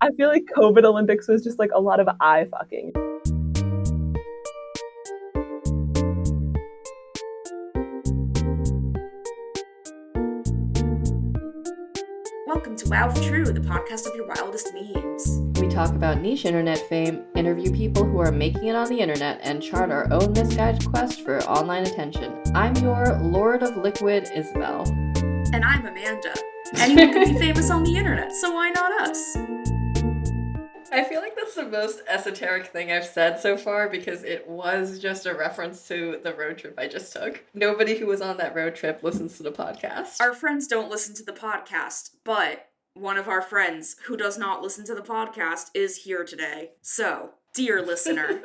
I feel like COVID Olympics was just like a lot of eye fucking. Welcome to Wow True, the podcast of your wildest memes. We talk about niche internet fame, interview people who are making it on the internet, and chart our own misguided quest for online attention. I'm your Lord of Liquid, Isabel. And I'm Amanda. Anyone can be famous on the internet, so why not us? I feel like that's the most esoteric thing I've said so far because it was just a reference to the road trip I just took. Nobody who was on that road trip listens to the podcast. Our friends don't listen to the podcast, but one of our friends who does not listen to the podcast is here today. So, dear listener,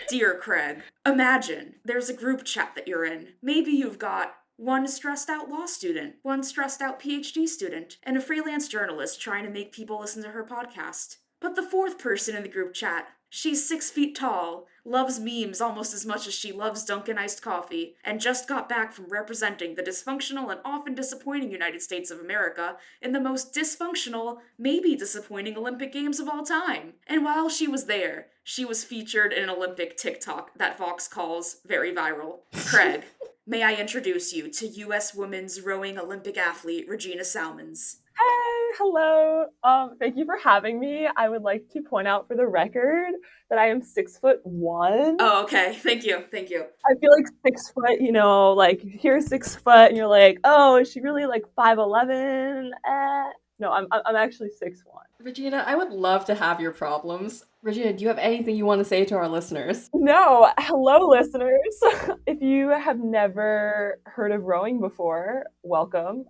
dear Craig, imagine there's a group chat that you're in. Maybe you've got one stressed out law student, one stressed out PhD student, and a freelance journalist trying to make people listen to her podcast. But the fourth person in the group chat, she's 6 feet tall, loves memes almost as much as she loves Dunkin' iced coffee, and just got back from representing the dysfunctional and often disappointing United States of America in the most dysfunctional, maybe disappointing Olympic Games of all time. And while she was there, she was featured in an Olympic TikTok that Vox calls very viral. Craig, may I introduce you to U.S. women's rowing Olympic athlete Regina Salmons. Hey, hello. Thank you for having me. I would like to point out for the record that I am 6'1". Oh, okay. Thank you. I feel like 6 foot, like you hear 6 foot and you're like, oh, is she really like 5'11"? No, I'm actually 6'1". Regina, I would love to have your problems. Regina, do you have anything you want to say to our listeners? No, hello listeners. If you have never heard of rowing before, welcome.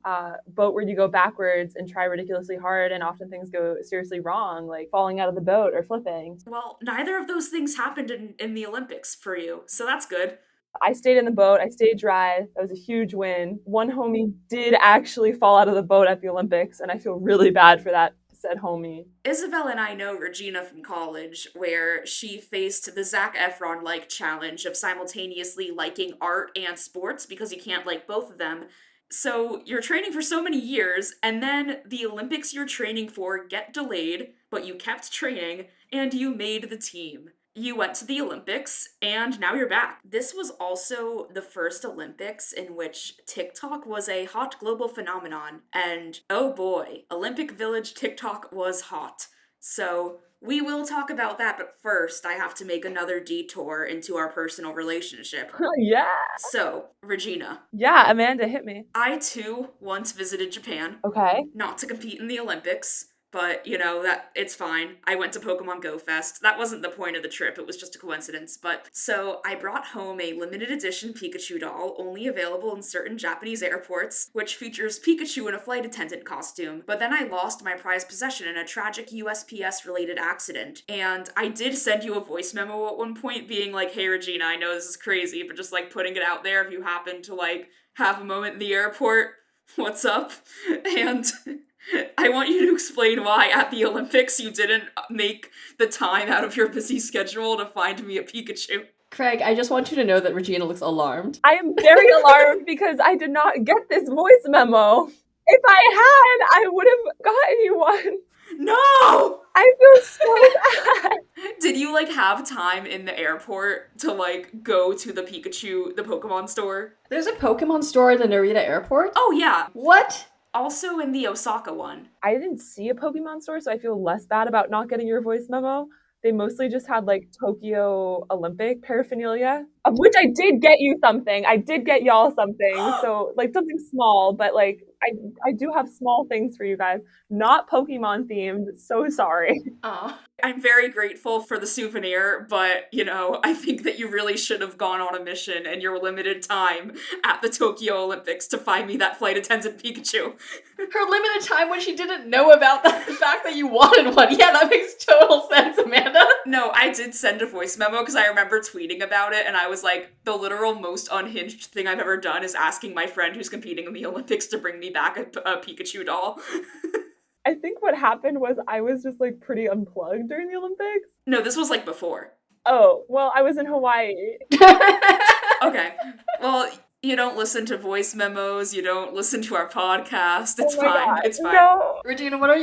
Boat where you go backwards and try ridiculously hard and often things go seriously wrong, like falling out of the boat or flipping. Well, neither of those things happened in the Olympics for you, so that's good. I stayed in the boat. I stayed dry. That was a huge win. One homie did actually fall out of the boat at the Olympics, and I feel really bad for that said homie. Isabel and I know Regina from college, where she faced the Zac Efron-like challenge of simultaneously liking art and sports because you can't like both of them. So you're training for so many years, and then the Olympics you're training for get delayed, but you kept training, and you made the team. You went to the Olympics, and now you're back. This was also the first Olympics in which TikTok was a hot global phenomenon, and oh boy, Olympic Village TikTok was hot. So we will talk about that, but first I have to make another detour into our personal relationship. Yeah. So, Regina. Yeah, Amanda, hit me. I too once visited Japan. Okay. Not to compete in the Olympics. But, that it's fine. I went to Pokemon Go Fest. That wasn't the point of the trip, it was just a coincidence. But, so I brought home a limited edition Pikachu doll, only available in certain Japanese airports, which features Pikachu in a flight attendant costume. But then I lost my prized possession in a tragic USPS-related accident. And I did send you a voice memo at one point being like, hey Regina, I know this is crazy, but just putting it out there if you happen to have a moment in the airport, what's up? And I want you to explain why at the Olympics you didn't make the time out of your busy schedule to find me a Pikachu. Craig, I just want you to know that Regina looks alarmed. I am very alarmed because I did not get this voice memo. If I had, I would have gotten you one. No! I feel so bad. Did you have time in the airport to go to the Pokemon store? There's a Pokemon store at the Narita airport? Oh yeah. What? Also in the Osaka one. I didn't see a Pokemon store, so I feel less bad about not getting your voice memo. They mostly just had Tokyo Olympic paraphernalia, of which I did get you something. I did get y'all something. So something small, but I do have small things for you guys. Not Pokemon themed. So sorry. Aw. I'm very grateful for the souvenir, but, I think that you really should have gone on a mission in your limited time at the Tokyo Olympics to find me that flight attendant Pikachu. Her limited time when she didn't know about the fact that you wanted one. Yeah, that makes total sense, Amanda. No, I did send a voice memo because I remember tweeting about it, and I was like, the literal most unhinged thing I've ever done is asking my friend who's competing in the Olympics to bring me back a Pikachu doll. I think what happened was I was just pretty unplugged during the Olympics. No, this was before. Oh, well, I was in Hawaii. Okay. Well, You don't listen to voice memos, you don't listen to our podcast. It's Oh my fine. God, It's fine. no. Regina, what are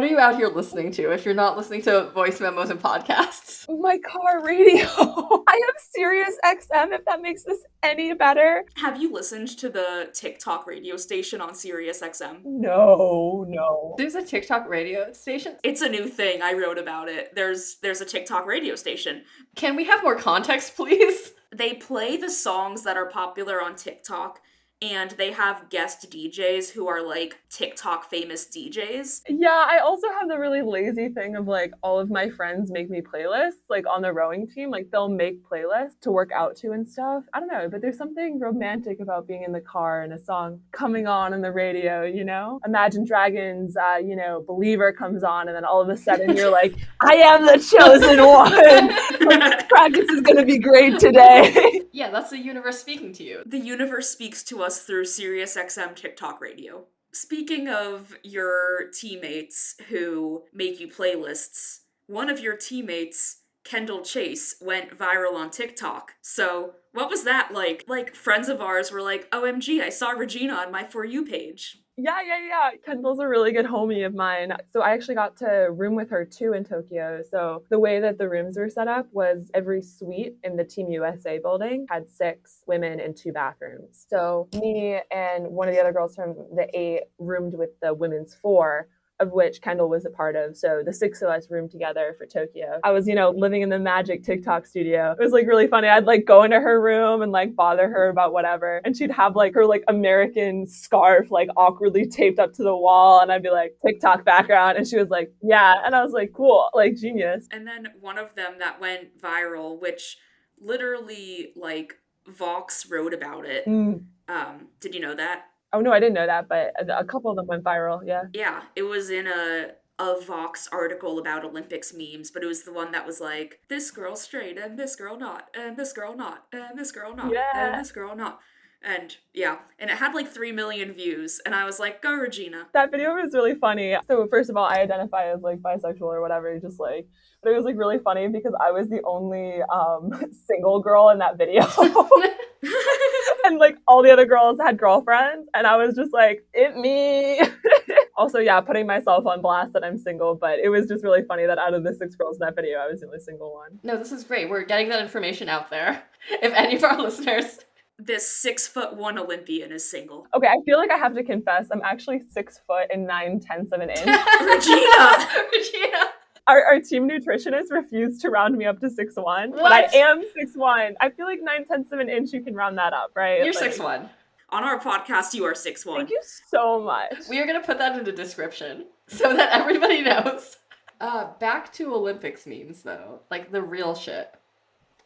you out here listening to if you're not listening to voice memos and podcasts? My car radio. I have Sirius XM, if that makes this any better. Have you listened to the TikTok radio station on Sirius XM? No. There's a TikTok radio station. It's a new thing. I wrote about it. There's a TikTok radio station. Can we have more context, please? They play the songs that are popular on TikTok, and they have guest DJs who are like TikTok famous DJs. Yeah, I also have the really lazy thing of like all of my friends make me playlists, like on the rowing team, like they'll make playlists to work out to and stuff. I don't know, but there's something romantic about being in the car and a song coming on the radio, you know? Imagine Dragons, Believer comes on, and then all of a sudden you're like, I am the chosen one. Practice is gonna be great today. Yeah, that's the universe speaking to you. The universe speaks to us through SiriusXM TikTok radio. Speaking of your teammates who make you playlists, one of your teammates, Kendall Chase, went viral on TikTok. So, what was that like? Like, friends of ours were like, OMG, I saw Regina on my For You page. Yeah. Kendall's a really good homie of mine. So I actually got to room with her too in Tokyo. So the way that the rooms were set up was every suite in the Team USA building had 6 women and 2 bathrooms. So me and one of the other girls from the 8 roomed with the women's 4, of which Kendall was a part of. So the 6 of us roomed together for Tokyo. I was, living in the magic TikTok studio. It was like really funny. I'd like go into her room and like bother her about whatever. And she'd have like her like American scarf like awkwardly taped up to the wall. And I'd be like, TikTok background. And she was like, yeah. And I was like, cool, like genius. And then one of them that went viral, which literally like Vox wrote about it. Did you know that? Oh, no, I didn't know that, but a couple of them went viral, yeah. Yeah, it was in a Vox article about Olympics memes, but it was the one that was like, this girl straight, and this girl not, and this girl not, and this girl not, and this girl not. And yeah, and it had like 3 million views, and I was like, go Regina. That video was really funny. So first of all, I identify as like bisexual or whatever, just like, but it was like really funny because I was the only single girl in that video. And like all the other girls had girlfriends, and I was just like, it me. Also, yeah, putting myself on blast that I'm single, but it was just really funny that out of the 6 girls in that video, I was the only single one. No, this is great. We're getting that information out there. If any of our listeners... This 6'1" Olympian is single. Okay, I feel like I have to confess, I'm actually 6 foot and 9/10 of an inch. Regina! Our team nutritionist refused to round me up to 6'1", but I am 6'1". I feel like 9/10 of an inch, you can round that up, right? You're like, 6'1". On our podcast, you are 6'1". Thank you so much. We are going to put that in the description so that everybody knows. Back to Olympics memes, though. Like, the real shit.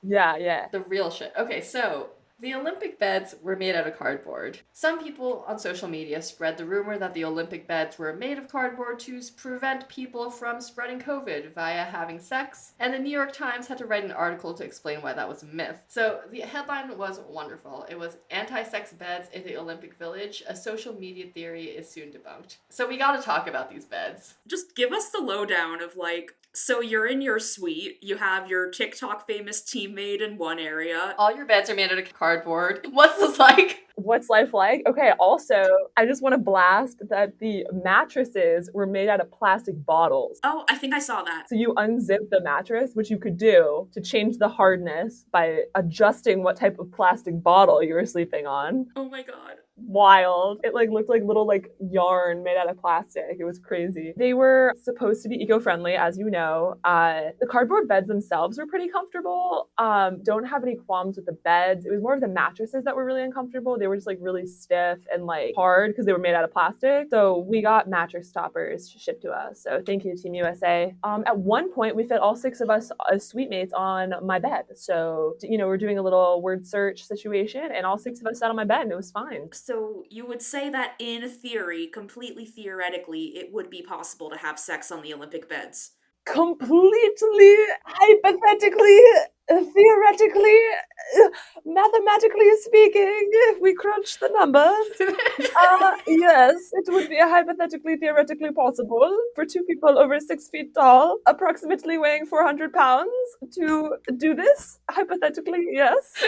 Yeah. The real shit. Okay, so... the Olympic beds were made out of cardboard. Some people on social media spread the rumor that the Olympic beds were made of cardboard to prevent people from spreading COVID via having sex, and the New York Times had to write an article to explain why that was a myth. So the headline was wonderful. It was anti-sex beds in the Olympic Village. A social media theory is soon debunked. So we gotta talk about these beds. Just give us the lowdown of like, so you're in your suite, you have your TikTok famous teammate in one area. All your beds are made out of cardboard. What's this like? What's life like? Okay, also, I just want to blast that the mattresses were made out of plastic bottles. Oh, I think I saw that. So you unzip the mattress, which you could do to change the hardness by adjusting what type of plastic bottle you were sleeping on. Oh my god. Wild. It like looked like little like yarn made out of plastic. It was crazy. They were supposed to be eco-friendly, as you know. The cardboard beds themselves were pretty comfortable. Don't have any qualms with the beds. It was more of the mattresses that were really uncomfortable. They were just like really stiff and like hard because they were made out of plastic. So we got mattress toppers shipped to us. So thank you, Team USA. At one point, we fit all 6 of us as suite mates on my bed. So, we're doing a little word search situation, and all 6 of us sat on my bed, and it was fine. So you would say that in theory, completely theoretically, it would be possible to have sex on the Olympic beds? Completely, hypothetically, theoretically, mathematically speaking, if we crunch the numbers, yes, it would be hypothetically, theoretically possible for 2 people over 6 feet tall, approximately weighing 400 pounds, to do this. Hypothetically, yes.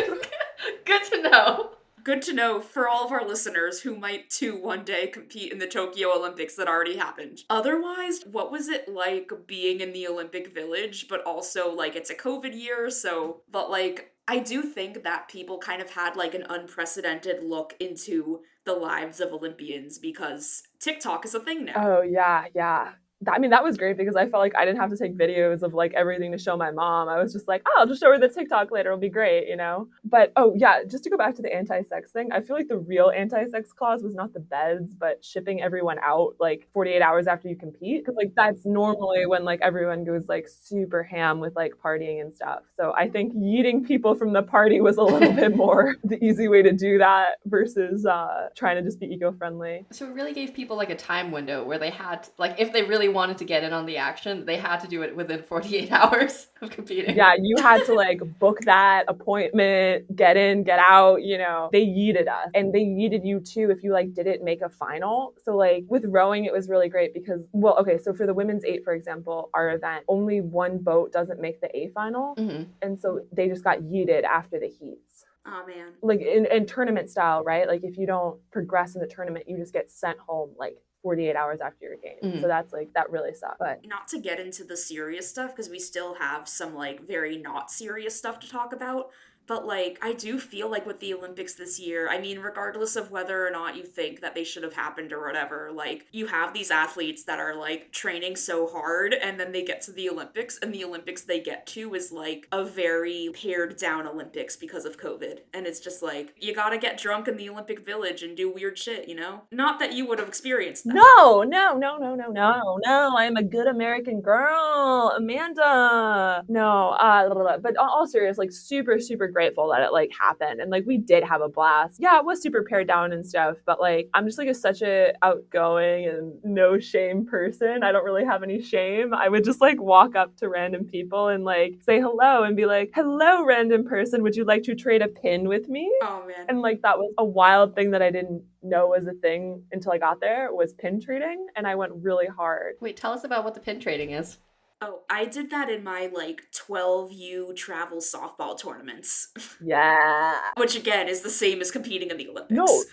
Good to know. Good to know for all of our listeners who might too one day compete in the Tokyo Olympics that already happened. Otherwise, what was it like being in the Olympic Village, but also like it's a COVID year, so, but like, I do think that people kind of had like an unprecedented look into the lives of Olympians because TikTok is a thing now. Oh, yeah, yeah. I mean, that was great because I felt like I didn't have to take videos of like everything to show my mom. I was just like, oh, I'll just show her the TikTok later. It'll be great, you know? But oh, yeah, just to go back to the anti sex thing, I feel like the real anti sex clause was not the beds, but shipping everyone out like 48 hours after you compete. Cause like that's normally when like everyone goes like super ham with like partying and stuff. So I think yeeting people from the party was a little bit more the easy way to do that versus trying to just be eco friendly. So it really gave people like a time window where they had, like, if they really wanted to get in on the action, they had to do it within 48 hours of competing. Yeah, you had to like book that appointment, get in, get out, you know. They yeeted us and they yeeted you too if you like didn't make a final. So like with rowing, it was really great because, well, okay, so for the women's 8, for example, our event, only one boat doesn't make the A final. Mm-hmm. And so they just got yeeted after the heats. Oh man. Like in tournament style, right? Like if you don't progress in the tournament, you just get sent home like 48 hours after your game. Mm-hmm. So that's like, that really sucks. But not to get into the serious stuff, because we still have some like very not serious stuff to talk about. But like, I do feel like with the Olympics this year, I mean, regardless of whether or not you think that they should have happened or whatever, like, you have these athletes that are like training so hard and then they get to the Olympics, and the Olympics they get to is like a very pared down Olympics because of COVID. And it's just like, you gotta get drunk in the Olympic Village and do weird shit, you know? Not that you would have experienced that. no. I am a good American girl, Amanda. No, but all serious, like super, super grateful that it like happened, and like we did have a blast. Yeah, it was super pared down and stuff, but like I'm just like such a outgoing and no shame person. I don't really have any shame. I would just like walk up to random people and like say hello and be like, hello, random person, would you like to trade a pin with me? Oh man. And like that was a wild thing that I didn't know was a thing until I got there, was pin trading, and I went really hard. Wait, tell us about what the pin trading is. Oh, I did that in my, like, 12U travel softball tournaments. Yeah. Which, again, is the same as competing in the Olympics. No,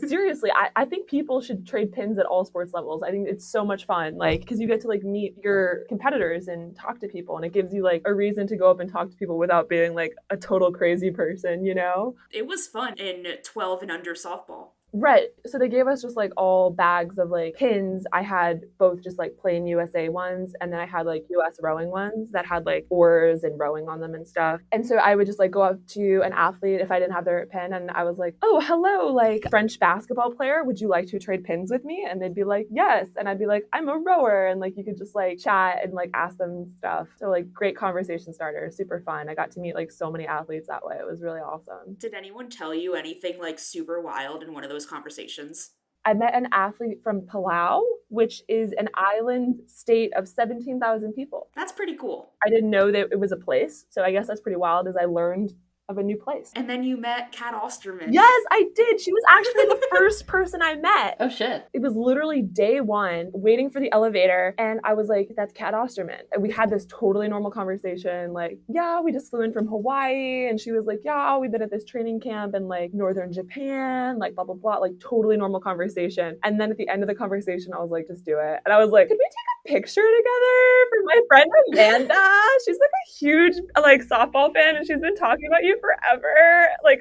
seriously, I think people should trade pins at all sports levels. I think it's so much fun, like, because you get to, like, meet your competitors and talk to people, and it gives you, like, a reason to go up and talk to people without being, like, a total crazy person, you know? It was fun in 12 and under softball. Right. So they gave us just like all bags of like pins. I had both just like plain USA ones, and then I had like US rowing ones that had like oars and rowing on them and stuff. And so I would just like go up to an athlete if I didn't have their pin, and I was like, oh, hello, like French basketball player. Would you like to trade pins with me? And they'd be like, yes. And I'd be like, I'm a rower. And like you could just like chat and like ask them stuff. So like great conversation starter, super fun. I got to meet like so many athletes that way. It was really awesome. Did anyone tell you anything like super wild in one of those conversations? I met an athlete from Palau, which is an island state of 17,000 people. That's pretty cool. I didn't know that it was a place, so I guess that's pretty wild as I learned of a new place. And then you met Kat Osterman. Yes, I did. She was actually the first person I met. Oh, shit. It was literally day one, waiting for the elevator, and I was like, that's Kat Osterman. And we had this totally normal conversation, like, yeah, we just flew in from Hawaii, and she was like, yeah, we've been at this training camp in, like, northern Japan, like, blah, blah, blah, like, totally normal conversation. And then at the end of the conversation, I was like, just do it. And I was like, could we take a picture together for my friend Amanda? She's, like, a huge, like, softball fan, and she's been talking about you forever, like,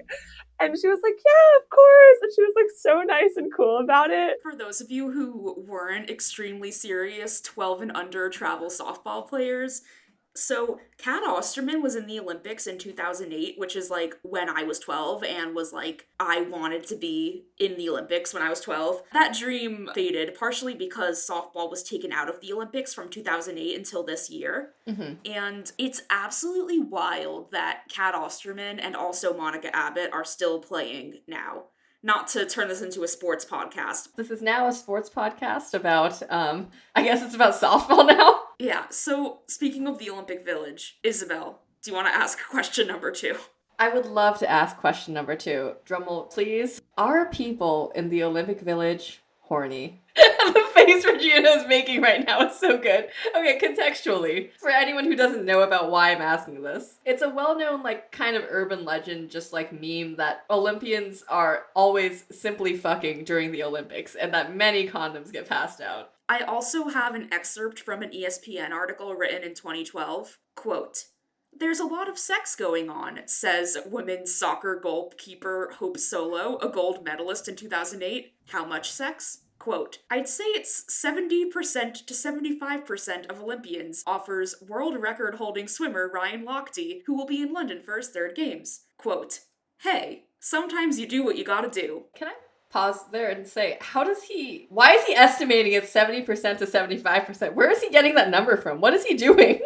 and she was like, yeah, of course, and she was like so nice and cool about it. For those of you who weren't extremely serious 12 and under travel softball players, so Kat Osterman was in the Olympics in 2008, which is like when I was 12 and was like, I wanted to be in the Olympics when I was 12. That dream faded partially because softball was taken out of the Olympics from 2008 until this year. Mm-hmm. And it's absolutely wild that Kat Osterman and also Monica Abbott are still playing now. Not to turn this into a sports podcast. This is now a sports podcast about, I guess it's about softball now. Yeah, so speaking of the Olympic Village, Isabel, do you want to ask question number 2? I would love to ask question number 2. Drumroll, please. Are people in the Olympic Village horny. The face Regina is making right now is so good. Okay, contextually, for anyone who doesn't know about why I'm asking this, it's a well-known, like, kind of urban legend, just like meme, that Olympians are always simply fucking during the Olympics, and that many condoms get passed out. I also have an excerpt from an ESPN article written in 2012. Quote, "There's a lot of sex going on," says women's soccer goalkeeper Hope Solo, a gold medalist in 2008. How much sex? Quote, "I'd say it's 70% to 75% of Olympians," offers world record-holding swimmer Ryan Lochte, who will be in London for his third games. Quote, "Hey, sometimes you do what you gotta do." Can I pause there and say, why is he estimating it's 70% to 75%? Where is he getting that number from? What is he doing?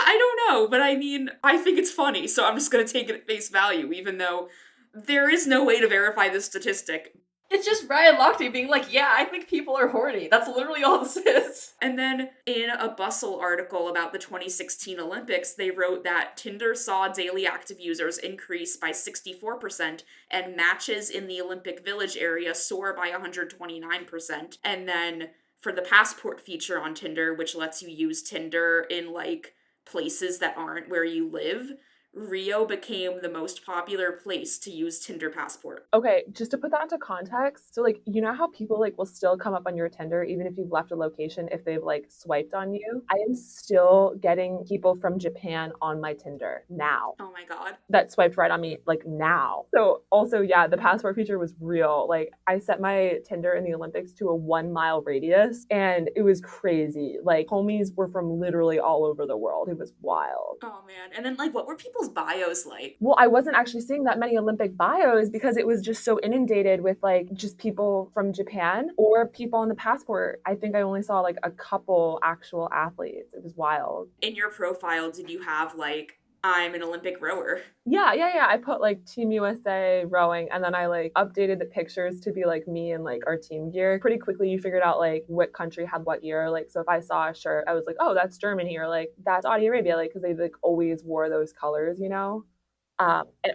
I don't know, but I mean, I think it's funny, so I'm just gonna take it at face value, even though there is no way to verify this statistic. It's just Ryan Lochte being like, yeah, I think people are horny. That's literally all this is. And then in a Bustle article about the 2016 Olympics, they wrote that Tinder saw daily active users increase by 64% and matches in the Olympic Village area soar by 129%. And then for the passport feature on Tinder, which lets you use Tinder in like places that aren't where you live, Rio became the most popular place to use Tinder passport. Okay, just to put that into context, so like, you know how people like will still come up on your Tinder even if you've left a location if they've like swiped on you? I am still getting people from Japan on my Tinder now. Oh my god. That swiped right on me like now. So also, yeah, the passport feature was real. Like I set my Tinder in the Olympics to a 1 mile radius and it was crazy. Like homies were from literally all over the world. It was wild. Oh man. And then like what were people's bios like? Well, I wasn't actually seeing that many Olympic bios because it was just so inundated with like just people from Japan or people on the passport. I think I only saw like a couple actual athletes. It was wild. In your profile, did you have like, I'm an Olympic rower? Yeah. I put like Team USA rowing and then I like updated the pictures to be like me and like our team gear. Pretty quickly you figured out like what country had what year. Like so if I saw a shirt, I was like, oh, that's Germany or like that's Saudi Arabia, like because they like always wore those colors, you know?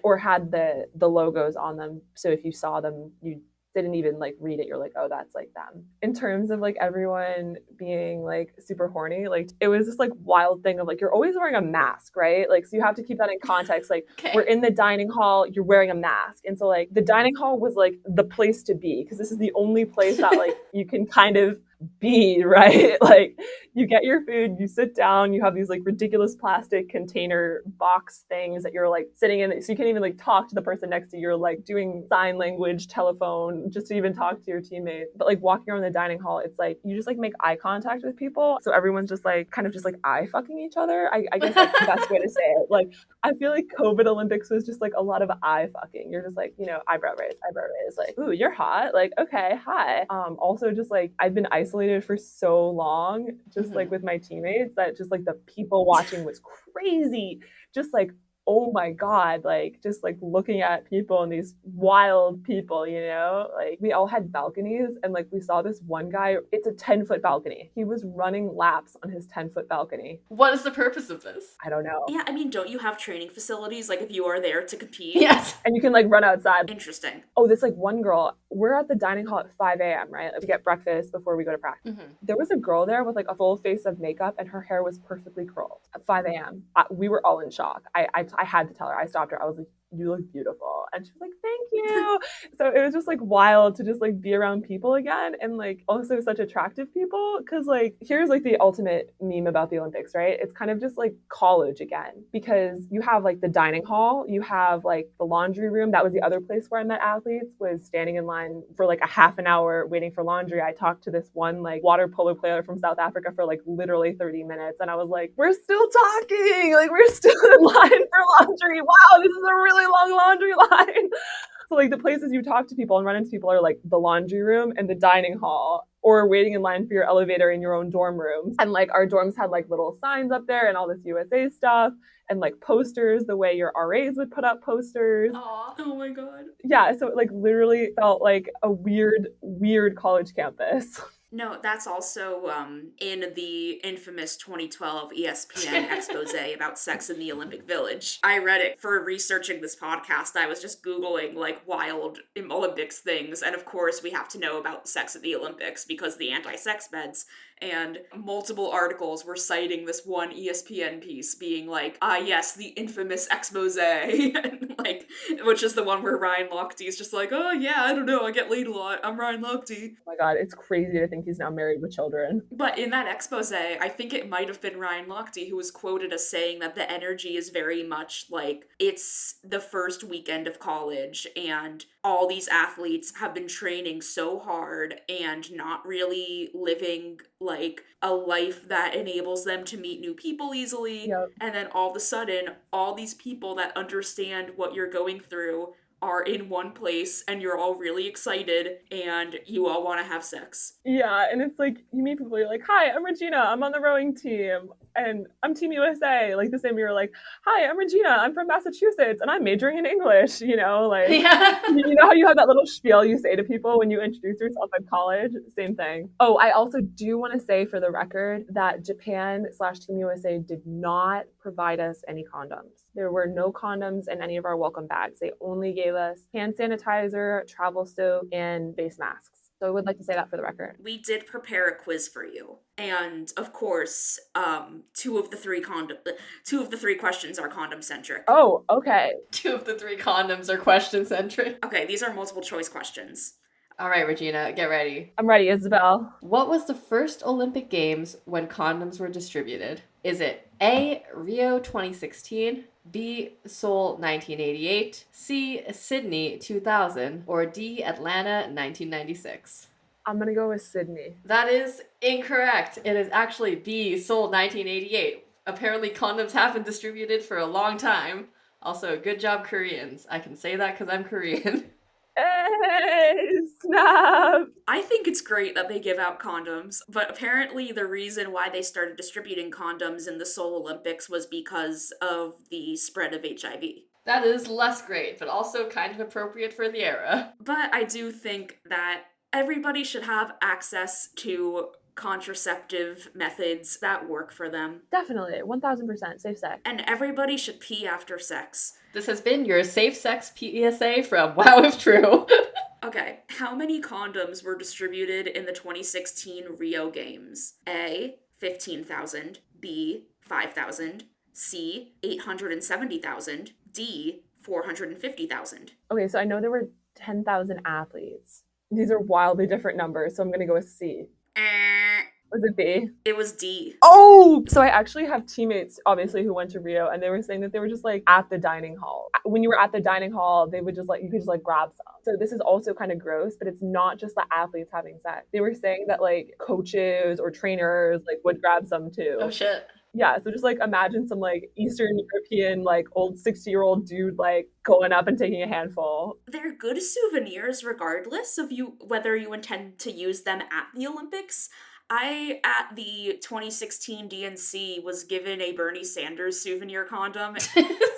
Or had the logos on them. So if you saw them, you didn't even like read it. You're like, oh, that's like them. In terms of like everyone being like super horny, like it was this like wild thing of like, you're always wearing a mask, right? Like, so you have to keep that in context. Like we're in the dining hall, you're wearing a mask. And so like the dining hall was like the place to be because this is the only place that like you can kind of be, right? Like you get your food, you sit down, you have these like ridiculous plastic container box things that you're like sitting in, so you can't even like talk to the person next to you. You're like doing sign language, telephone, just to even talk to your teammates. But like walking around the dining hall, it's like you just like make eye contact with people. So everyone's just like kind of just like eye fucking each other. I guess that's the best way to say it. Like I feel like COVID Olympics was just like a lot of eye fucking. You're just like, you know, eyebrow raise, like, ooh, you're hot. Like, okay, hi. Also just like I've been isolated for so long, just like with my teammates, that just like the people watching was crazy. Just like, oh my God, like just like looking at people and these wild people, you know, like we all had balconies and like we saw this one guy, it's a 10-foot balcony. He was running laps on his 10-foot balcony. What is the purpose of this? I don't know. Yeah, I mean, don't you have training facilities like if you are there to compete? Yes. And you can like run outside. Interesting. Oh, this like one girl, we're at the dining hall at 5 a.m., right? Like, we get breakfast before we go to practice. There was a girl there with like a full face of makeup and her hair was perfectly curled at 5 a.m. We were all in shock. I had to tell her. I stopped her. I was like, you look beautiful. And she was like, thank you. So it was just like wild to just like be around people again and like also such attractive people. Cause like, here's like the ultimate meme about the Olympics, right? It's kind of just like college again, because you have like the dining hall, you have like the laundry room. That was the other place where I met athletes, was standing in line for like a half an hour waiting for laundry. I talked to this one like water polo player from South Africa for like literally 30 minutes. And I was like, we're still talking. Like we're still in line for laundry. Wow, this is a really long laundry line. So like the places you talk to people and run into people are like the laundry room and the dining hall, or waiting in line for your elevator in your own dorm rooms. And like our dorms had like little signs up there and all this USA stuff and like posters, the way your RAs would put up posters. Aww. Oh my God. Yeah, so it like literally felt like a weird college campus. No, that's also in the infamous 2012 ESPN expose about sex in the Olympic Village. I read it for researching this podcast. I was just Googling like wild Olympics things, and of course we have to know about sex at the Olympics because the anti-sex beds, and multiple articles were citing this one ESPN piece being like, yes, the infamous expose, and like, which is the one where Ryan Lochte is just like, oh yeah, I don't know, I get laid a lot, I'm Ryan Lochte. Oh my god, it's crazy to think he's now married with children. But in that expose, I think it might have been Ryan Lochte who was quoted as saying that the energy is very much like it's the first weekend of college and all these athletes have been training so hard and not really living like a life that enables them to meet new people easily. Yep. And then all of a sudden, all these people that understand what you're going through are in one place and you're all really excited and you all want to have sex. Yeah, and it's like you meet people, you're like, hi, I'm Regina, I'm on the rowing team, and I'm Team USA. Like the same, you're like, hi, I'm Regina, I'm from Massachusetts, and I'm majoring in English, you know, like, Yeah. you know how you have that little spiel you say to people when you introduce yourself in college? Same thing. Oh, I also do want to say for the record that Japan/Team USA did not provide us any condoms. There were no condoms in any of our welcome bags. They only gave us hand sanitizer, travel soap, and face masks. So I would like to say that for the record. We did prepare a quiz for you. And of course, two of the three questions are condom centric. Oh, okay. 2 of the 3 condoms are question centric. Okay, these are multiple choice questions. All right, Regina, get ready. I'm ready, Isabel. What was the first Olympic Games when condoms were distributed? Is it A, Rio 2016, B, Seoul 1988, C, Sydney 2000, or D, Atlanta 1996? I'm gonna go with Sydney. That is incorrect. It is actually B, Seoul 1988. Apparently condoms have been distributed for a long time. Also, good job, Koreans. I can say that because I'm Korean. Hey, snap! I think it's great that they give out condoms, but apparently the reason why they started distributing condoms in the Seoul Olympics was because of the spread of HIV. That is less great, but also kind of appropriate for the era. But I do think that everybody should have access to contraceptive methods that work for them. Definitely, 1000% safe sex. And everybody should pee after sex. This has been your safe sex PSA from Wow If True. Okay, how many condoms were distributed in the 2016 Rio Games? A, 15,000, B, 5,000, C, 870,000, D, 450,000. Okay, so I know there were 10,000 athletes. These are wildly different numbers, so I'm gonna go with C. Was it B? It was D. Oh! So I actually have teammates, obviously, who went to Rio, and they were saying that they were just like at the dining hall. When you were at the dining hall, they would just like, you could just like grab some. So this is also kind of gross, but it's not just the athletes having sex. They were saying that like coaches or trainers like would grab some too. Oh shit. Yeah, so just like imagine some like Eastern European like old 60-year-old dude like going up and taking a handful. They're good souvenirs regardless of whether you intend to use them at the Olympics. I, at the 2016 DNC, was given a Bernie Sanders souvenir condom.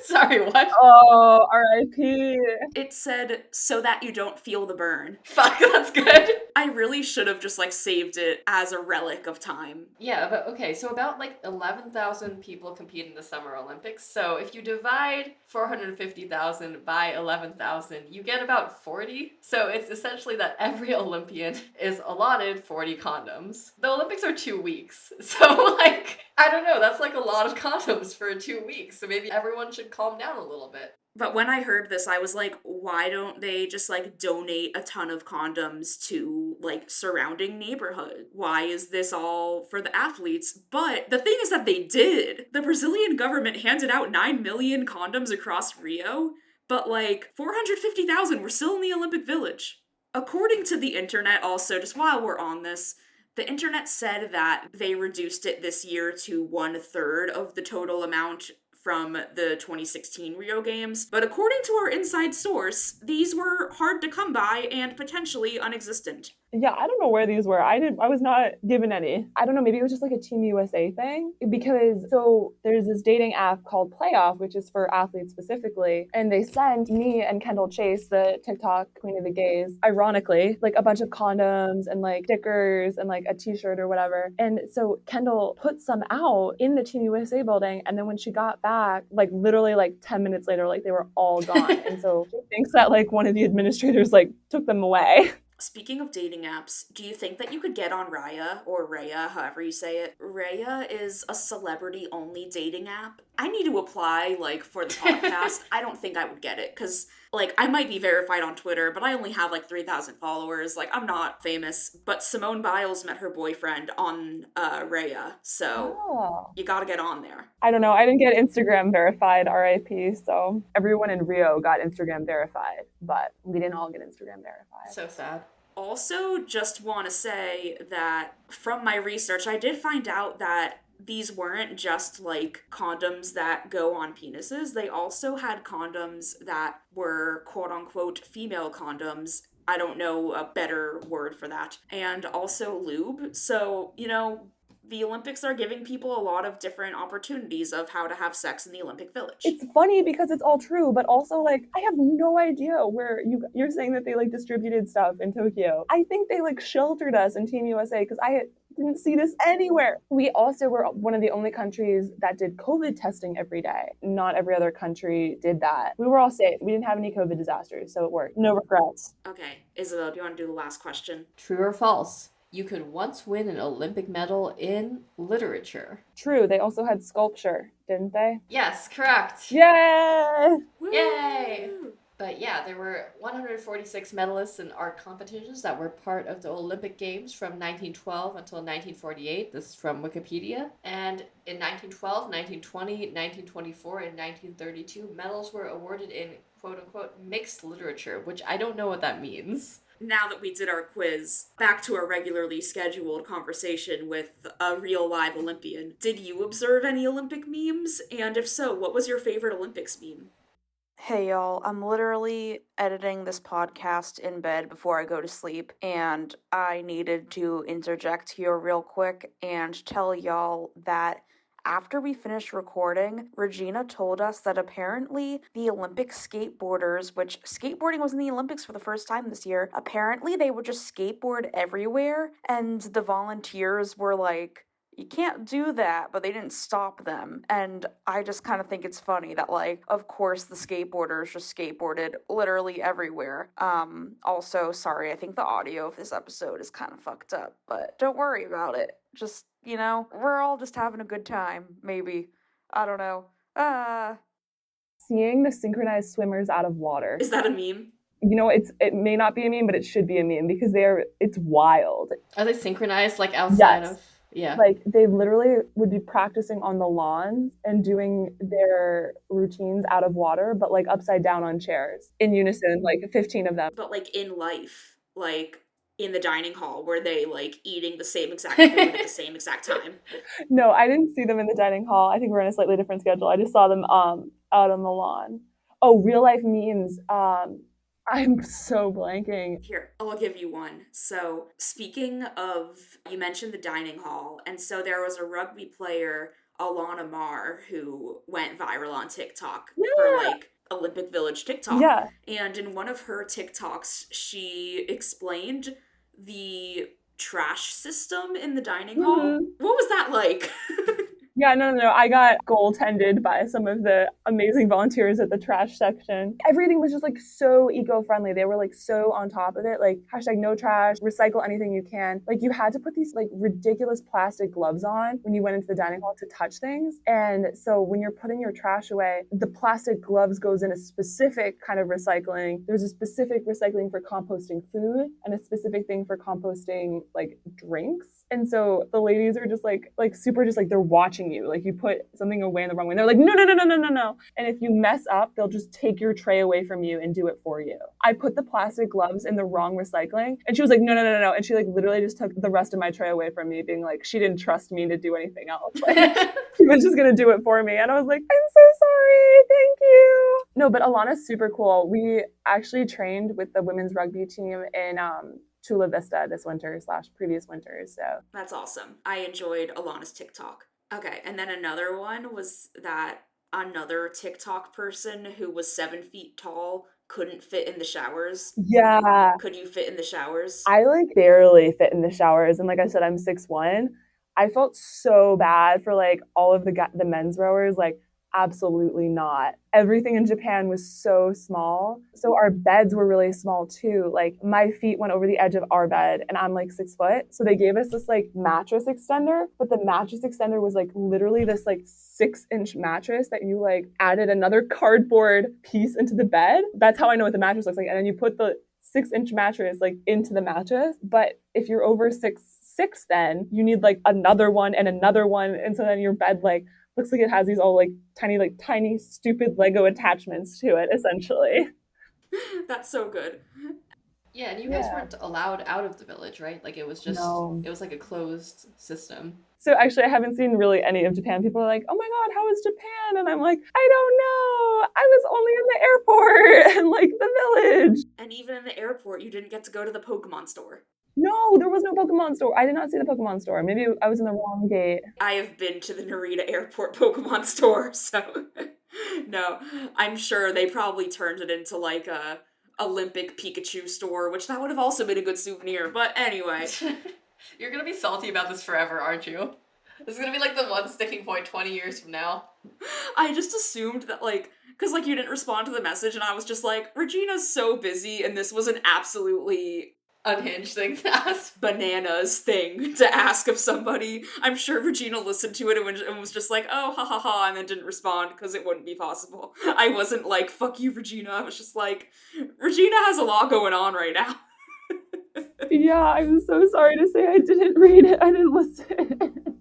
Sorry, what? Oh, R.I.P. It said, so that you don't feel the burn. Fuck, that's good. I really should have just, like, saved it as a relic of time. Yeah, but okay, so about like 11,000 people compete in the Summer Olympics. So if you divide 450,000 by 11,000, you get about 40. So it's essentially that every Olympian is allotted 40 condoms. The Olympics are 2 weeks. So like, I don't know, that's like a lot of condoms for 2 weeks. So maybe everyone should calm down a little bit. But when I heard this, I was like, why don't they just, like, donate a ton of condoms to, like, surrounding neighborhood? Why is this all for the athletes? But the thing is that they did. The Brazilian government handed out 9 million condoms across Rio, but, like, 450,000 were still in the Olympic Village. According to the internet also, just while we're on this, the internet said that they reduced it this year to 1/3 of the total amount from the 2016 Rio Games, but according to our inside source, these were hard to come by and potentially non-existent. Yeah, I don't know where these were. I was not given any. I don't know, maybe it was just like a Team USA thing because so there's this dating app called Playoff, which is for athletes specifically, and they sent me and Kendall Chase, the TikTok queen of the gays, ironically, like a bunch of condoms and like stickers and like a t-shirt or whatever. And so Kendall put some out in the Team USA building, and then when she got back, like literally like 10 minutes later, like they were all gone. And so she thinks that like one of the administrators like took them away. Speaking of dating apps, do you think that you could get on Raya, or Raya, however you say it? Raya is a celebrity-only dating app. I need to apply, like, for the podcast. I don't think I would get it, because, like, I might be verified on Twitter, but I only have, like, 3,000 followers. Like, I'm not famous. But Simone Biles met her boyfriend on Raya, so you gotta get on there. I don't know. I didn't get Instagram verified, RIP, so everyone in Rio got Instagram verified, but we didn't all get Instagram verified. So sad. Also, just want to say that from my research, I did find out that these weren't just like condoms that go on penises. They also had condoms that were quote unquote female condoms. I don't know a better word for that. And also lube. So, you know, the Olympics are giving people a lot of different opportunities of how to have sex in the Olympic Village. It's funny because it's all true, but also like I have no idea where you're saying that they like distributed stuff in Tokyo. I think they like sheltered us in Team USA because I didn't see this anywhere. We also were one of the only countries that did COVID testing every day. Not every other country did that. We were all safe. We didn't have any COVID disasters, so it worked. No regrets. Okay, Isabel, do you want to do the last question? True or false? You could once win an Olympic medal in literature. True. They also had sculpture, didn't they? Yes, correct. Yay! Yay! But yeah, there were 146 medalists in art competitions that were part of the Olympic Games from 1912 until 1948. This is from Wikipedia. And in 1912, 1920, 1924, and 1932, medals were awarded in quote-unquote mixed literature, which I don't know what that means. Now that we did our quiz, back to our regularly scheduled conversation with a real live Olympian. Did you observe any Olympic memes? And if so, what was your favorite Olympics meme? Hey y'all, I'm literally editing this podcast in bed before I go to sleep, and I needed to interject here real quick and tell y'all that after we finished recording, Regina told us that apparently the Olympic skateboarders, which skateboarding was in the Olympics for the first time this year, apparently they would just skateboard everywhere, and the volunteers were like, you can't do that, but they didn't stop them. And I just kind of think it's funny that, like, of course the skateboarders just skateboarded literally everywhere. Also, sorry, I think the audio of this episode is kind of fucked up, but don't worry about it. Just, you know, we're all just having a good time, maybe. I don't know. Seeing the synchronized swimmers out of water. Is that a meme? You know, it may not be a meme, but it should be a meme because it's wild. Are they synchronized, like, outside Yes. of... Yeah. Like, they literally would be practicing on the lawns and doing their routines out of water, but, like, upside down on chairs in unison, like, 15 of them. But, like, in life, like, in the dining hall, were they, like, eating the same exact food at the same exact time? No, I didn't see them in the dining hall. I think we're in a slightly different schedule. I just saw them out on the lawn. Oh, real life memes. I'm so blanking. Here, I'll give you one. So, speaking of, you mentioned the dining hall, and so there was a rugby player, Alana Marr, who went viral on TikTok for, like, Olympic Village TikTok. Yeah. And in one of her TikToks, she explained the trash system in the dining hall. What was that like? Yeah, no. I got goaltended by some of the amazing volunteers at the trash section. Everything was just like so eco-friendly. They were like so on top of it. Like hashtag no trash, recycle anything you can. Like you had to put these like ridiculous plastic gloves on when you went into the dining hall to touch things. And so when you're putting your trash away, the plastic gloves goes in a specific kind of recycling. There's a specific recycling for composting food and a specific thing for composting like drinks. And so the ladies are just like super just like they're watching you. Like you put something away in the wrong way. And they're like, no. And if you mess up, they'll just take your tray away from you and do it for you. I put the plastic gloves in the wrong recycling. And she was like, no. And she like literally just took the rest of my tray away from me, being like, she didn't trust me to do anything else. Like, she was just going to do it for me. And I was like, I'm so sorry. Thank you. No, but Alana's super cool. We actually trained with the women's rugby team in Chula Vista this winter / previous winters. So That's awesome. I enjoyed Alana's TikTok. Okay, and then another one was that another TikTok person who was 7 feet tall couldn't fit in the showers. yeah, Could you fit in the showers? I like barely fit in the showers, and like I said, I'm 6'1". I felt so bad for like all of the men's rowers. Like, absolutely not. Everything in Japan was so small, so our beds were really small too. Like, my feet went over the edge of our bed, and I'm like 6 foot. So they gave us this like mattress extender, but the mattress extender was like literally this like 6-inch mattress that you like added another cardboard piece into the bed. That's how I know what the mattress looks like. And then you put the 6-inch mattress like into the mattress. But if you're over 6'6", then you need like another one, and so then your bed like looks like it has these all like tiny stupid Lego attachments to it, essentially. That's so good. Yeah, and you guys weren't allowed out of the village, right? Like it was just No. it was like a closed system. So actually, I haven't seen really any of Japan. People are like, "Oh my God, how is Japan?" And I'm like, "I don't know. I was only in the airport and like the village." And even in the airport, you didn't get to go to the Pokemon store. No, there was no Pokemon store. I did not see the Pokemon store. Maybe I was in the wrong gate. I have been to the Narita Airport Pokemon store, so no, I'm sure they probably turned it into like a Olympic Pikachu store, which that would have also been a good souvenir. But anyway, You're gonna be salty about this forever, aren't you? This is gonna be like the one sticking point 20 years from now. I just assumed that like, because like you didn't respond to the message, and I was just like, Regina's so busy, and this was an absolutely Unhinged thing to ask. bananas thing to ask of somebody. I'm sure Regina listened to it and was just like, oh, ha ha ha, and then didn't respond because it wouldn't be possible. I wasn't like, fuck you, Regina. I was just like, Regina has a lot going on right now. Yeah, I'm so sorry to say I didn't read it. I didn't listen.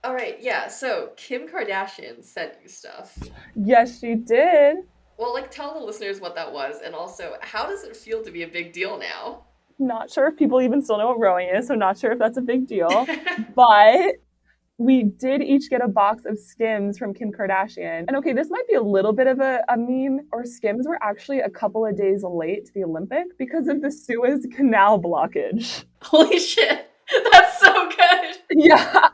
All right, yeah. So Kim Kardashian sent you stuff. Yes, she did. Well, like tell the listeners what that was, and also how does it feel to be a big deal now? Not sure if people even still know what rowing is, so not sure if that's a big deal. But we did each get a box of Skims from Kim Kardashian. And okay, this might be a little bit of a meme. Our Skims were actually a couple of days late to the Olympic because of the Suez Canal blockage. Holy shit, that's so good. Yeah.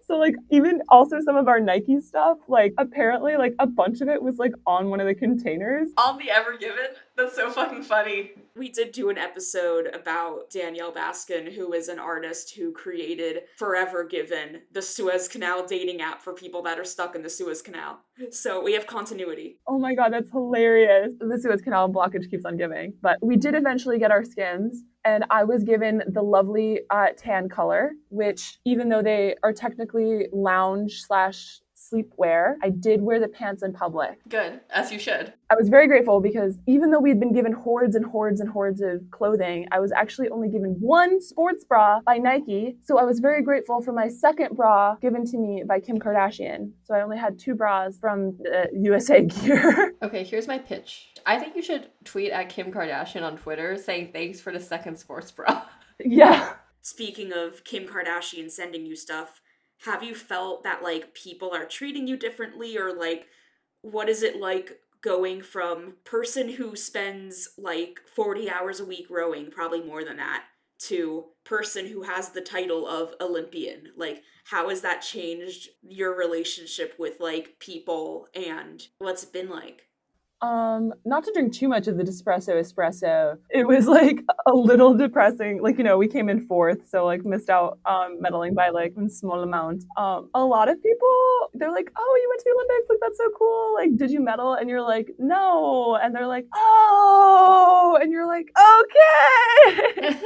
So like even also some of our Nike stuff, like apparently like a bunch of it was like on one of the containers. On the Ever Given? That's so fucking funny. We did do an episode about Danielle Baskin, who is an artist who created Forever Given, the Suez Canal dating app for people that are stuck in the Suez Canal. So we have continuity. Oh my God, that's hilarious. The Suez Canal blockage keeps on giving. But we did eventually get our Skims, and I was given the lovely tan color, which even though they are technically lounge / sleepwear, I did wear the pants in public. Good, as you should. I was very grateful because even though we'd been given hordes and hordes and hordes of clothing, I was actually only given one sports bra by Nike. So I was very grateful for my second bra given to me by Kim Kardashian. So I only had 2 bras from USA Gear. Okay, here's my pitch. I think you should tweet at Kim Kardashian on Twitter saying thanks for the second sports bra. Yeah. Speaking of Kim Kardashian sending you stuff, have you felt that, like, people are treating you differently, or, like, what is it like going from person who spends, like, 40 hours a week rowing, probably more than that, to person who has the title of Olympian? Like, how has that changed your relationship with, like, people, and what's it been like? Not to drink too much of the espresso. It was like a little depressing. Like, you know, we came in 4th, so like missed out medaling by like a small amount. A lot of people, they're like, "Oh, you went to the Olympics, like that's so cool. Like, did you medal?" And you're like, "No." And they're like, "Oh." And you're like, "Okay."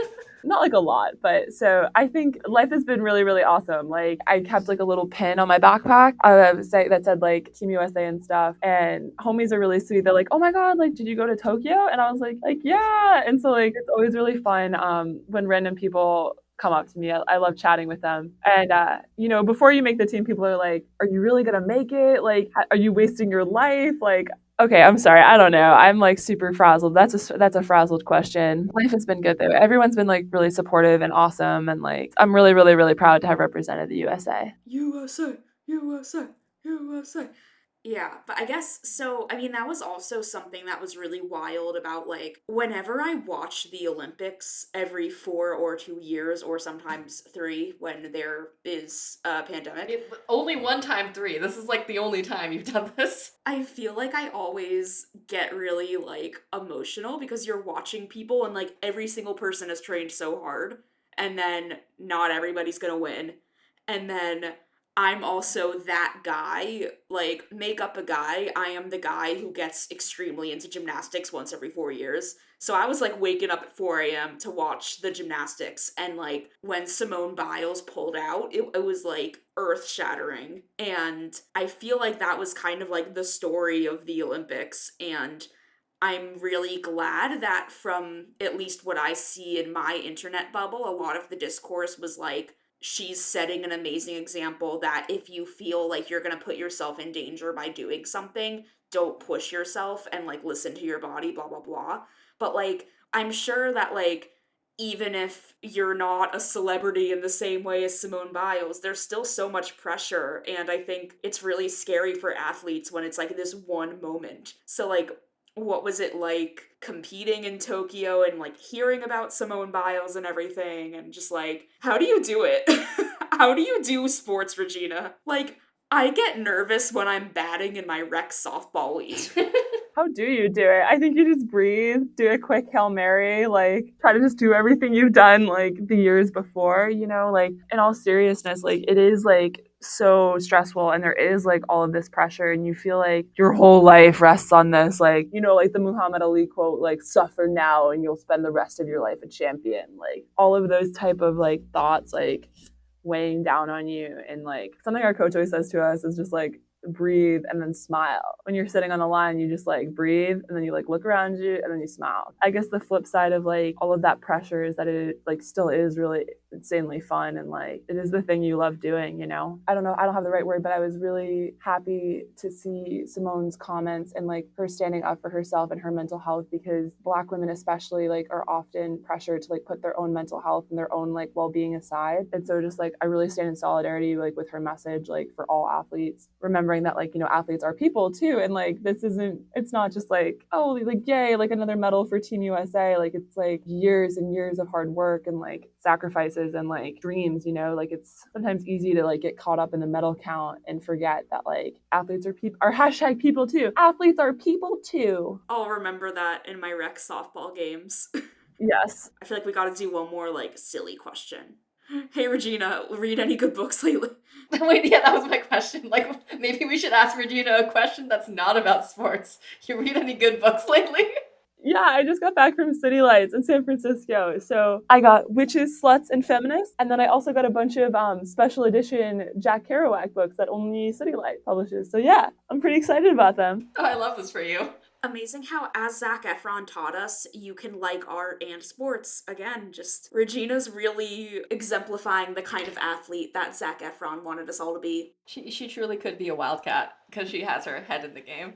Not like a lot, but so I think life has been really, really awesome. Like, I kept like a little pin on my backpack that said like Team USA and stuff. And homies are really sweet. They're like, "Oh my God, like, did you go to Tokyo?" And I was like, yeah. And so like, it's always really fun when random people come up to me. I love chatting with them. And, you know, before you make the team, people are like, "Are you really going to make it? Like, are you wasting your life?" Like, okay, I'm sorry. I don't know. I'm like super frazzled. That's a frazzled question. Life has been good though. Everyone's been like really supportive and awesome, and like I'm really, really, really proud to have represented the USA. USA, USA, USA. Yeah, but I guess so. I mean, that was also something that was really wild about like whenever I watch the Olympics every 4 or 2 years, or sometimes three when there is a pandemic. Only one time 3. This is like the only time you've done this. I feel like I always get really like emotional because you're watching people and like every single person has trained so hard, and then not everybody's gonna win. And then I'm also that guy, like, make up a guy. I am the guy who gets extremely into gymnastics once every 4 years. So I was like waking up at 4 a.m. to watch the gymnastics. And like when Simone Biles pulled out, it was like earth shattering. And I feel like that was kind of like the story of the Olympics. And I'm really glad that from at least what I see in my internet bubble, a lot of the discourse was like, she's setting an amazing example that if you feel like you're going to put yourself in danger by doing something, don't push yourself and like listen to your body, blah, blah, blah. But like, I'm sure that like, even if you're not a celebrity in the same way as Simone Biles, there's still so much pressure. And I think it's really scary for athletes when it's like this one moment. So, like, what was it like competing in Tokyo and like hearing about Simone Biles and everything, and just like, how do you do it? How do you do sports, Regina? Like, I get nervous when I'm batting in my rec softball league. How do you do it? I think you just breathe, do a quick Hail Mary, like try to just do everything you've done like the years before, you know, like in all seriousness, like it is like so stressful and there is like all of this pressure and you feel like your whole life rests on this, like, you know, like the Muhammad Ali quote, like suffer now and you'll spend the rest of your life a champion. Like all of those type of like thoughts like weighing down on you, and like something our coach always says to us is just like breathe and then smile. When you're sitting on the line, you just like breathe and then you like look around you and then you smile. I guess the flip side of like all of that pressure is that it like still is really insanely fun and like it is the thing you love doing, you know. I don't know, I don't have the right word, but I was really happy to see Simone's comments and like her standing up for herself and her mental health, because Black women especially like are often pressured to like put their own mental health and their own like well-being aside. And so just like I really stand in solidarity like with her message, like for all athletes, remembering that like, you know, athletes are people too, and like this isn't, it's not just like, oh like yay, like another medal for Team USA. Like it's like years and years of hard work and like sacrifices and like dreams, you know. Like it's sometimes easy to like get caught up in the medal count and forget that like athletes are people, are hashtag people too, athletes are people too. I'll remember that in my rec softball games. Yes. I feel like we gotta do one more like silly question. Hey Regina, read any good books lately? Wait, yeah, that was my question. Like, maybe we should ask Regina a question that's not about sports. You read any good books lately? Yeah, I just got back from City Lights in San Francisco. So I got Witches, Sluts, and Feminists. And then I also got a bunch of special edition Jack Kerouac books that only City Lights publishes. So yeah, I'm pretty excited about them. Oh, I love this for you. Amazing how, as Zac Efron taught us, you can like art and sports. Again, just Regina's really exemplifying the kind of athlete that Zac Efron wanted us all to be. She truly could be a wildcat because she has her head in the game.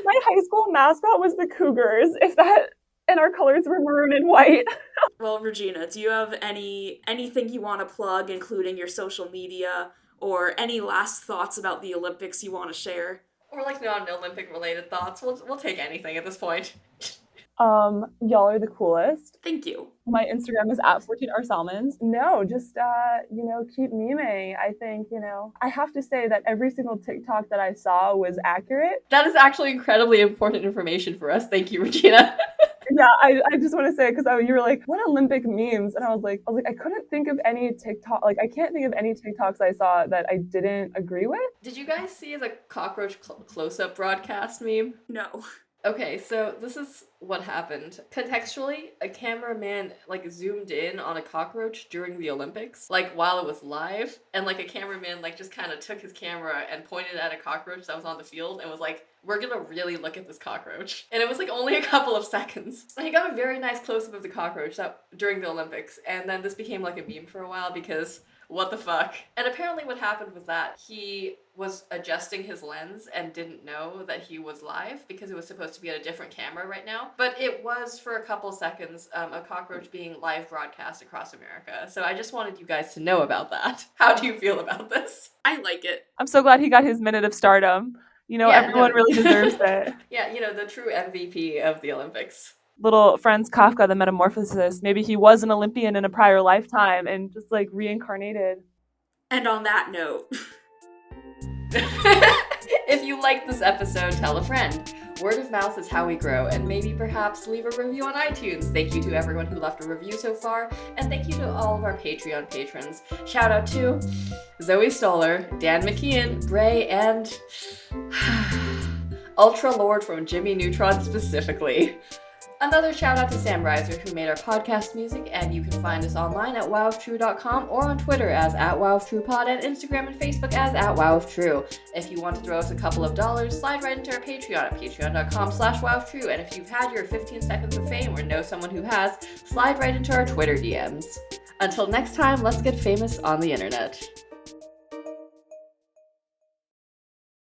My high school mascot was the Cougars, if that, and our colors were maroon and white. Well, Regina, do you have anything you want to plug, including your social media, or any last thoughts about the Olympics you want to share? Or like non-Olympic related thoughts. We'll take anything at this point. Y'all are the coolest. Thank you. My Instagram is at 14rsalmons. No, just, you know, keep memeing. I think, you know, I have to say that every single TikTok that I saw was accurate. That is actually incredibly important information for us. Thank you, Regina. Yeah, I just want to say, because you were like, what Olympic memes? And I was like, I couldn't think of any TikTok, like I can't think of any TikToks I saw that I didn't agree with. Did you guys see the cockroach close-up broadcast meme? No. Okay, so this is what happened. Contextually, a cameraman like zoomed in on a cockroach during the Olympics, like while it was live, and like a cameraman like just kind of took his camera and pointed at a cockroach that was on the field and was like, we're gonna really look at this cockroach. And it was like only a couple of seconds. And he got a very nice close-up of the cockroach during the Olympics, and then this became like a meme for a while because what the fuck? And apparently what happened was that he was adjusting his lens and didn't know that he was live because it was supposed to be at a different camera right now. But it was, for a couple seconds, a cockroach being live broadcast across America. So I just wanted you guys to know about that. How do you feel about this? I like it. I'm so glad he got his minute of stardom. Everyone really deserves it. Yeah, the true MVP of the Olympics. Little Franz Kafka, the Metamorphosis. Maybe he was an Olympian in a prior lifetime and just like reincarnated. And on that note, if you liked this episode, tell a friend. Word of mouth is how we grow, and maybe perhaps leave a review on iTunes. Thank you to everyone who left a review so far, and thank you to all of our Patreon patrons. Shout out to Zoe Stoller, Dan McKeon, Bray, and Ultra Lord from Jimmy Neutron specifically. Another shout out to Sam Rizer, who made our podcast music, and you can find us online at wowoftrue.com or on Twitter as @wowoftrupod and Instagram and Facebook as @wowoftrue. If you want to throw us a couple of dollars, slide right into our Patreon at patreon.com/wowoftrue, and if you've had your 15 seconds of fame or know someone who has, slide right into our Twitter DMs. Until next time, let's get famous on the internet.